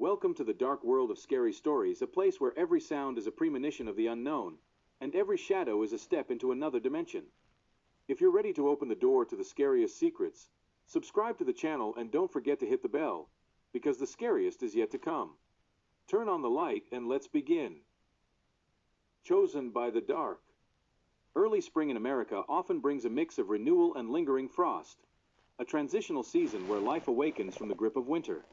Welcome to the dark world of scary stories, a place where every sound is a premonition of the unknown, and every shadow is a step into another dimension. If you're ready to open the door to the scariest secrets, subscribe to the channel and don't forget to hit the bell, because the scariest is yet to come. Turn on the light and let's begin. Chosen by the dark. Early spring in America often brings a mix of renewal and lingering frost, a transitional season where life awakens from the grip of winter.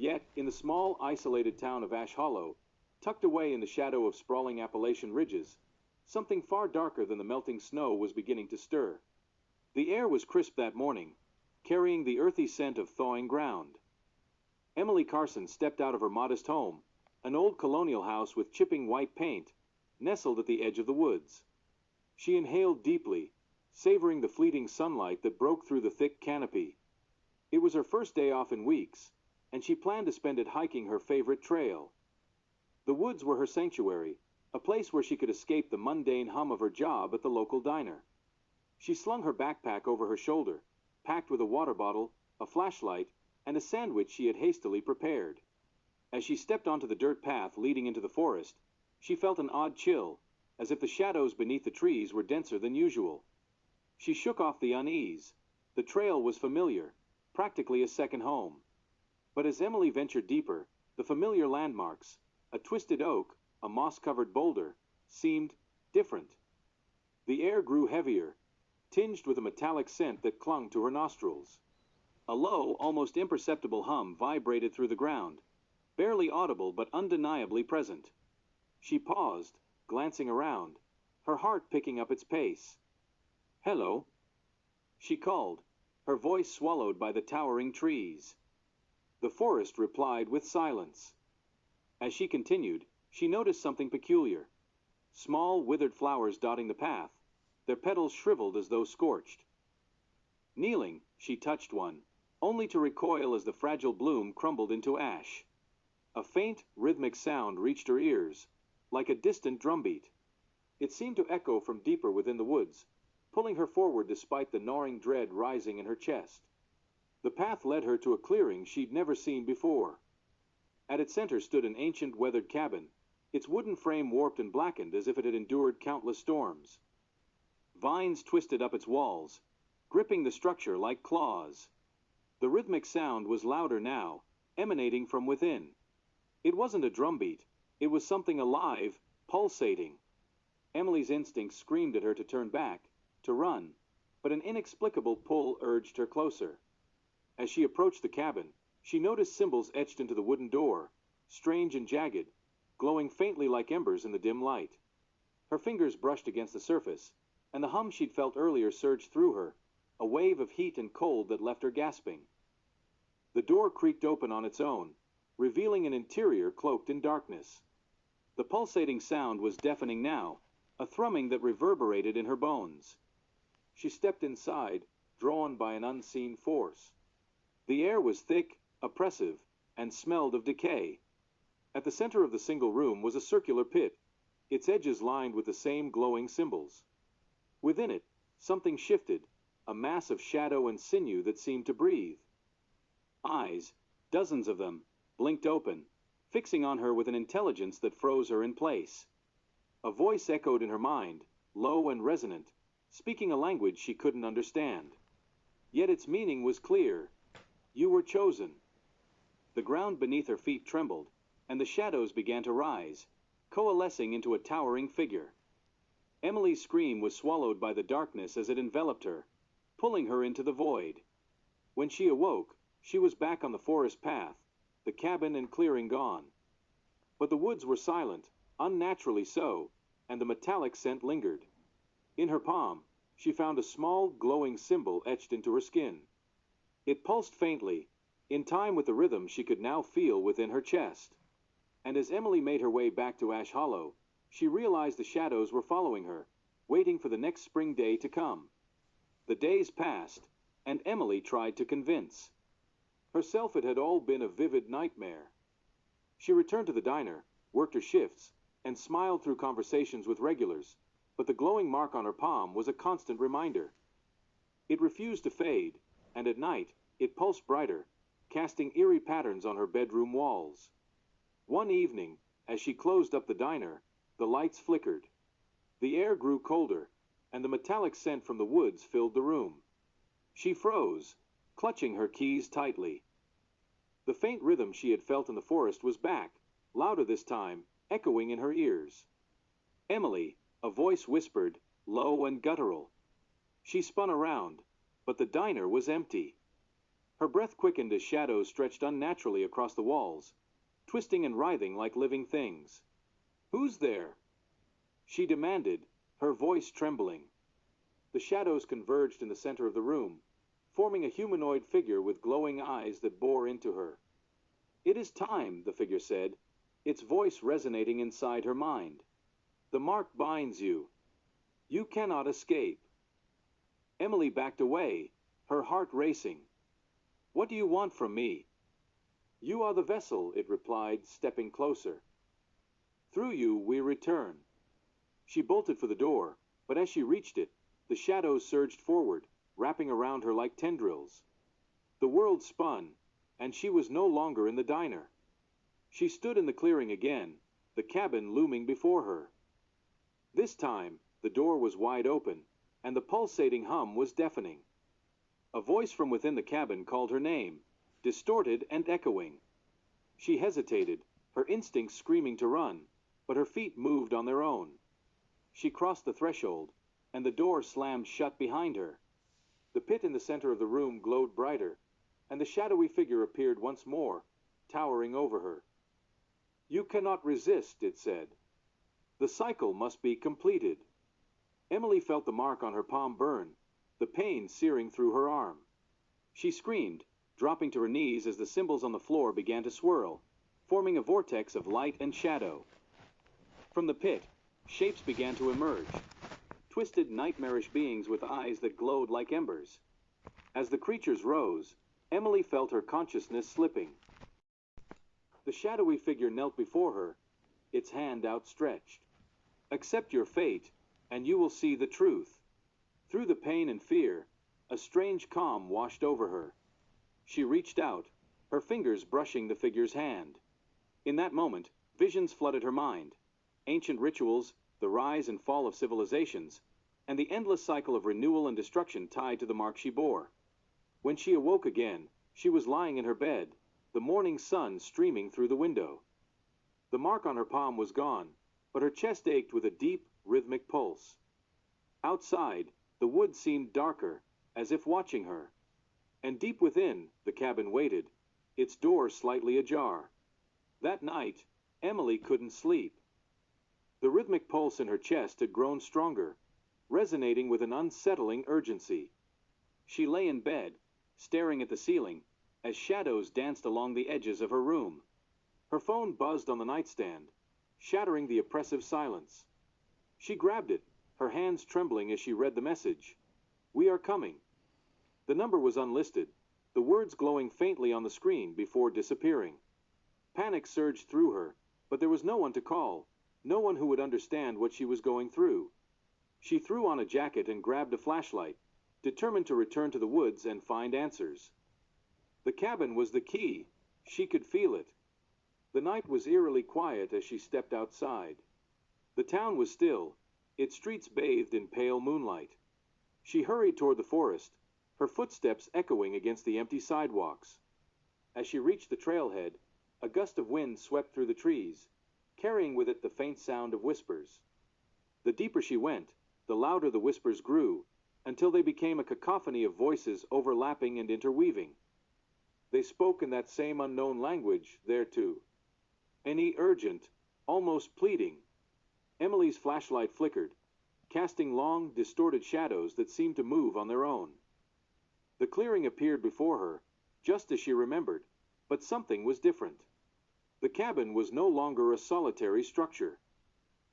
Yet, in the small, isolated town of Ash Hollow, tucked away in the shadow of sprawling Appalachian ridges, something far darker than the melting snow was beginning to stir. The air was crisp that morning, carrying the earthy scent of thawing ground. Emily Carson stepped out of her modest home, an old colonial house with chipping white paint, nestled at the edge of the woods. She inhaled deeply, savoring the fleeting sunlight that broke through the thick canopy. It was her first day off in weeks, and she planned to spend it hiking her favorite trail. The woods were her sanctuary, a place where she could escape the mundane hum of her job at the local diner. She slung her backpack over her shoulder, packed with a water bottle, a flashlight, and a sandwich she had hastily prepared. As she stepped onto the dirt path leading into the forest, she felt an odd chill, as if the shadows beneath the trees were denser than usual. She shook off the unease. The trail was familiar, practically a second home. But as Emily ventured deeper, the familiar landmarks, a twisted oak, a moss-covered boulder, seemed different. The air grew heavier, tinged with a metallic scent that clung to her nostrils. A low, almost imperceptible hum vibrated through the ground, barely audible but undeniably present. She paused, glancing around, her heart picking up its pace. "Hello," she called, her voice swallowed by the towering trees. The forest replied with silence. As she continued, she noticed something peculiar. Small, withered flowers dotting the path, their petals shriveled as though scorched. Kneeling, she touched one, only to recoil as the fragile bloom crumbled into ash. A faint, rhythmic sound reached her ears, like a distant drumbeat. It seemed to echo from deeper within the woods, pulling her forward despite the gnawing dread rising in her chest. The path led her to a clearing she'd never seen before. At its center stood an ancient, weathered cabin, its wooden frame warped and blackened as if it had endured countless storms. Vines twisted up its walls, gripping the structure like claws. The rhythmic sound was louder now, emanating from within. It wasn't a drumbeat, it was something alive, pulsating. Emily's instincts screamed at her to turn back, to run, but an inexplicable pull urged her closer. As she approached the cabin, she noticed symbols etched into the wooden door, strange and jagged, glowing faintly like embers in the dim light. Her fingers brushed against the surface, and the hum she'd felt earlier surged through her, a wave of heat and cold that left her gasping. The door creaked open on its own, revealing an interior cloaked in darkness. The pulsating sound was deafening now, a thrumming that reverberated in her bones. She stepped inside, drawn by an unseen force. The air was thick, oppressive, and smelled of decay. At the center of the single room was a circular pit, its edges lined with the same glowing symbols. Within it, something shifted, a mass of shadow and sinew that seemed to breathe. Eyes, dozens of them, blinked open, fixing on her with an intelligence that froze her in place. A voice echoed in her mind, low and resonant, speaking a language she couldn't understand. Yet its meaning was clear. You were chosen. The ground beneath her feet trembled, and the shadows began to rise, coalescing into a towering figure. Emily's scream was swallowed by the darkness as it enveloped her, pulling her into the void. When she awoke, she was back on the forest path, the cabin and clearing gone. But the woods were silent, unnaturally so, and the metallic scent lingered. In her palm, she found a small, glowing symbol etched into her skin. It pulsed faintly, in time with the rhythm she could now feel within her chest. And as Emily made her way back to Ash Hollow, she realized the shadows were following her, waiting for the next spring day to come. The days passed, and Emily tried to convince herself it had all been a vivid nightmare. She returned to the diner, worked her shifts, and smiled through conversations with regulars, but the glowing mark on her palm was a constant reminder. It refused to fade, and at night, it pulsed brighter, casting eerie patterns on her bedroom walls. One evening, as she closed up the diner, the lights flickered. The air grew colder, and the metallic scent from the woods filled the room. She froze, clutching her keys tightly. The faint rhythm she had felt in the forest was back, louder this time, echoing in her ears. "Emily," a voice whispered, low and guttural. She spun around, but the diner was empty. Her breath quickened as shadows stretched unnaturally across the walls, twisting and writhing like living things. "Who's there?" she demanded, her voice trembling. The shadows converged in the center of the room, forming a humanoid figure with glowing eyes that bore into her. "It is time," the figure said, its voice resonating inside her mind. "The mark binds you. You cannot escape." Emily backed away, her heart racing. "What do you want from me?" "You are the vessel," it replied, stepping closer. "Through you we return." She bolted for the door, but as she reached it, the shadows surged forward, wrapping around her like tendrils. The world spun, and she was no longer in the diner. She stood in the clearing again, the cabin looming before her. This time, the door was wide open, and the pulsating hum was deafening. A voice from within the cabin called her name, distorted and echoing. She hesitated, her instincts screaming to run, but her feet moved on their own. She crossed the threshold, and the door slammed shut behind her. The pit in the center of the room glowed brighter, and the shadowy figure appeared once more, towering over her. "You cannot resist," it said. "The cycle must be completed." Emily felt the mark on her palm burn, the pain searing through her arm. She screamed, dropping to her knees as the symbols on the floor began to swirl, forming a vortex of light and shadow. From the pit, shapes began to emerge, twisted, nightmarish beings with eyes that glowed like embers. As the creatures rose, Emily felt her consciousness slipping. The shadowy figure knelt before her, its hand outstretched. "Accept your fate, and you will see the truth." Through the pain and fear, a strange calm washed over her. She reached out, her fingers brushing the figure's hand. In that moment, visions flooded her mind. Ancient rituals, the rise and fall of civilizations, and the endless cycle of renewal and destruction tied to the mark she bore. When she awoke again, she was lying in her bed, the morning sun streaming through the window. The mark on her palm was gone, but her chest ached with a deep, rhythmic pulse. Outside, the woods seemed darker, as if watching her. And deep within, the cabin waited, its door slightly ajar. That night, Emily couldn't sleep. The rhythmic pulse in her chest had grown stronger, resonating with an unsettling urgency. She lay in bed, staring at the ceiling, as shadows danced along the edges of her room. Her phone buzzed on the nightstand, shattering the oppressive silence. She grabbed it, her hands trembling as she read the message. "We are coming." The number was unlisted, the words glowing faintly on the screen before disappearing. Panic surged through her, but there was no one to call, no one who would understand what she was going through. She threw on a jacket and grabbed a flashlight, determined to return to the woods and find answers. The cabin was the key. She could feel it. The night was eerily quiet as she stepped outside. The town was still, its streets bathed in pale moonlight. She hurried toward the forest, her footsteps echoing against the empty sidewalks. As she reached the trailhead, a gust of wind swept through the trees, carrying with it the faint sound of whispers. The deeper she went, the louder the whispers grew, until they became a cacophony of voices overlapping and interweaving. They spoke in that same unknown language, there too. Any urgent, almost pleading. Emily's flashlight flickered, casting long, distorted shadows that seemed to move on their own. The clearing appeared before her, just as she remembered, but something was different. The cabin was no longer a solitary structure.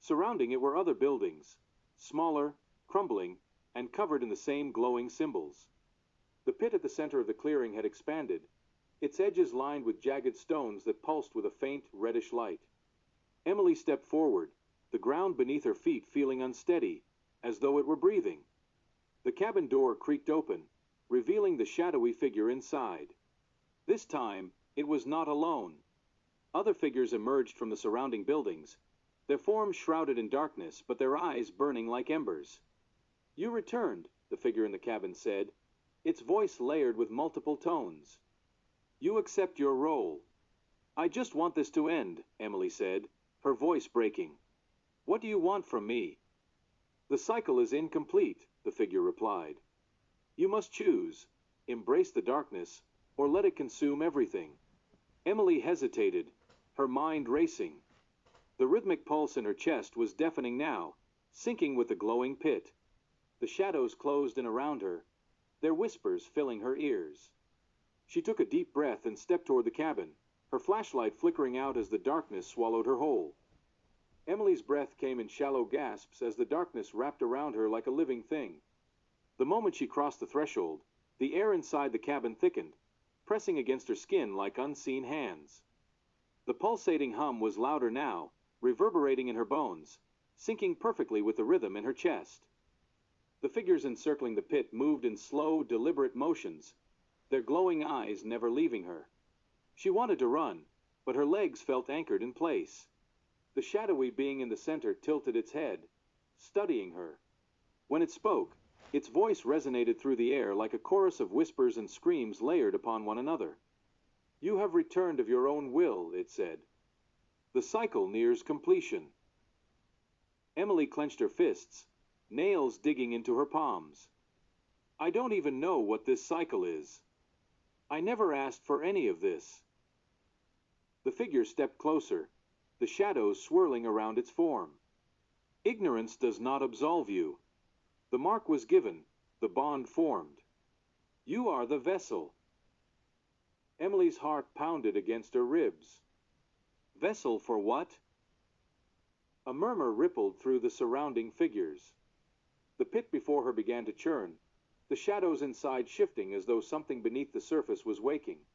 Surrounding it were other buildings, smaller, crumbling, and covered in the same glowing symbols. The pit at the center of the clearing had expanded, its edges lined with jagged stones that pulsed with a faint, reddish light. Emily stepped forward, the ground beneath her feet feeling unsteady, as though it were breathing. The cabin door creaked open, revealing the shadowy figure inside. This time, it was not alone. Other figures emerged from the surrounding buildings, their forms shrouded in darkness, but their eyes burning like embers. "You returned," the figure in the cabin said, its voice layered with multiple tones. "You accept your role." "I just want this to end," Emily said, her voice breaking. "What do you want from me?" "The cycle is incomplete," the figure replied. "You must choose, embrace the darkness, or let it consume everything." Emily hesitated, her mind racing. The rhythmic pulse in her chest was deafening now, syncing with the glowing pit. The shadows closed in around her, their whispers filling her ears. She took a deep breath and stepped toward the cabin, her flashlight flickering out as the darkness swallowed her whole. Emily's breath came in shallow gasps as the darkness wrapped around her like a living thing. The moment she crossed the threshold, the air inside the cabin thickened, pressing against her skin like unseen hands. The pulsating hum was louder now, reverberating in her bones, syncing perfectly with the rhythm in her chest. The figures encircling the pit moved in slow, deliberate motions, their glowing eyes never leaving her. She wanted to run, but her legs felt anchored in place. The shadowy being in the center tilted its head, studying her. When it spoke, its voice resonated through the air like a chorus of whispers and screams layered upon one another. "You have returned of your own will," it said. "The cycle nears completion." Emily clenched her fists, nails digging into her palms. "I don't even know what this cycle is. I never asked for any of this." The figure stepped closer, the shadows swirling around its form. "Ignorance does not absolve you. The mark was given, the bond formed. You are the vessel." Emily's heart pounded against her ribs. Vessel for what? A murmur rippled through the surrounding figures. The pit before her began to churn, the shadows inside shifting as though something beneath the surface was waking.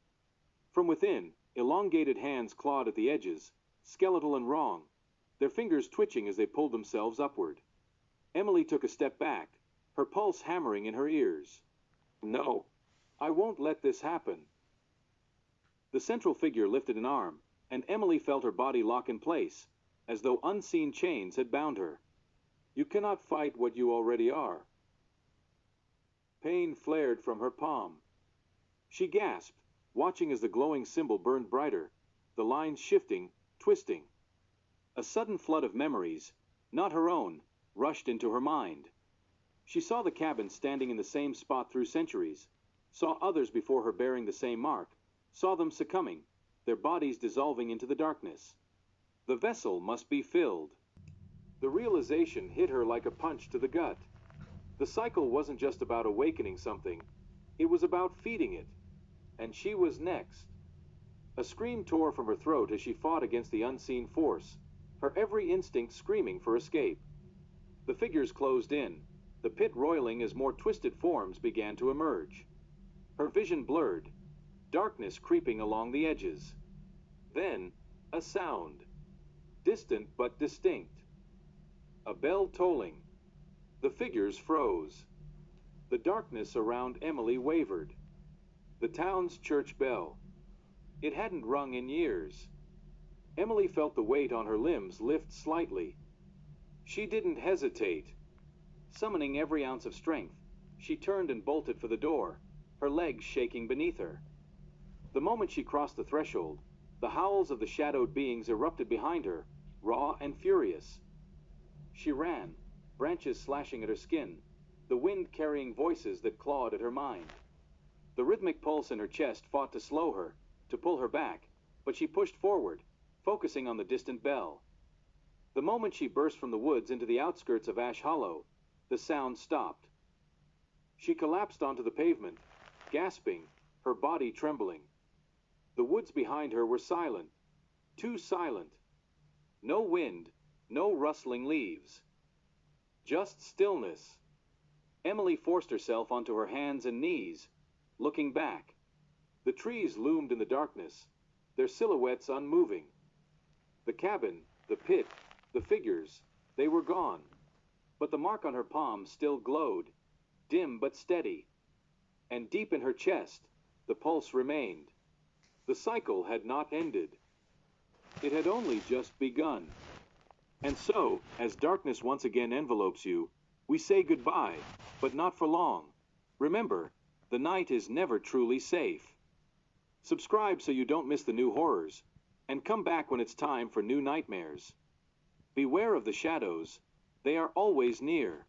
From within, elongated hands clawed at the edges, skeletal and wrong, their fingers twitching as they pulled themselves upward. Emily took a step back, her pulse hammering in her ears. "No, I won't let this happen." The central figure lifted an arm, and Emily felt her body lock in place, as though unseen chains had bound her. "You cannot fight what you already are." Pain flared from her palm. She gasped, watching as the glowing symbol burned brighter, the lines shifting, twisting. A sudden flood of memories, not her own, rushed into her mind. She saw the cabin standing in the same spot through centuries, saw others before her bearing the same mark, saw them succumbing, their bodies dissolving into the darkness. The vessel must be filled. The realization hit her like a punch to the gut. The cycle wasn't just about awakening something, it was about feeding it. And she was next. A scream tore from her throat as she fought against the unseen force, her every instinct screaming for escape. The figures closed in, the pit roiling as more twisted forms began to emerge. Her vision blurred, darkness creeping along the edges. Then, a sound. Distant but distinct. A bell tolling. The figures froze. The darkness around Emily wavered. The town's church bell. It hadn't rung in years. Emily felt the weight on her limbs lift slightly. She didn't hesitate. Summoning every ounce of strength, she turned and bolted for the door, her legs shaking beneath her. The moment she crossed the threshold, the howls of the shadowed beings erupted behind her, raw and furious. She ran, branches slashing at her skin, the wind carrying voices that clawed at her mind. The rhythmic pulse in her chest fought to slow her, to pull her back, but she pushed forward, focusing on the distant bell. The moment she burst from the woods into the outskirts of Ash Hollow, the sound stopped. She collapsed onto the pavement, gasping, her body trembling. The woods behind her were silent, too silent. No wind, no rustling leaves. Just stillness. Emily forced herself onto her hands and knees, looking back. The trees loomed in the darkness, their silhouettes unmoving. The cabin, the pit, the figures, they were gone. But the mark on her palm still glowed, dim but steady. And deep in her chest, the pulse remained. The cycle had not ended. It had only just begun. And so, as darkness once again envelopes you, we say goodbye, but not for long. Remember, the night is never truly safe. Subscribe so you don't miss the new horrors, and come back when it's time for new nightmares. Beware of the shadows. They are always near.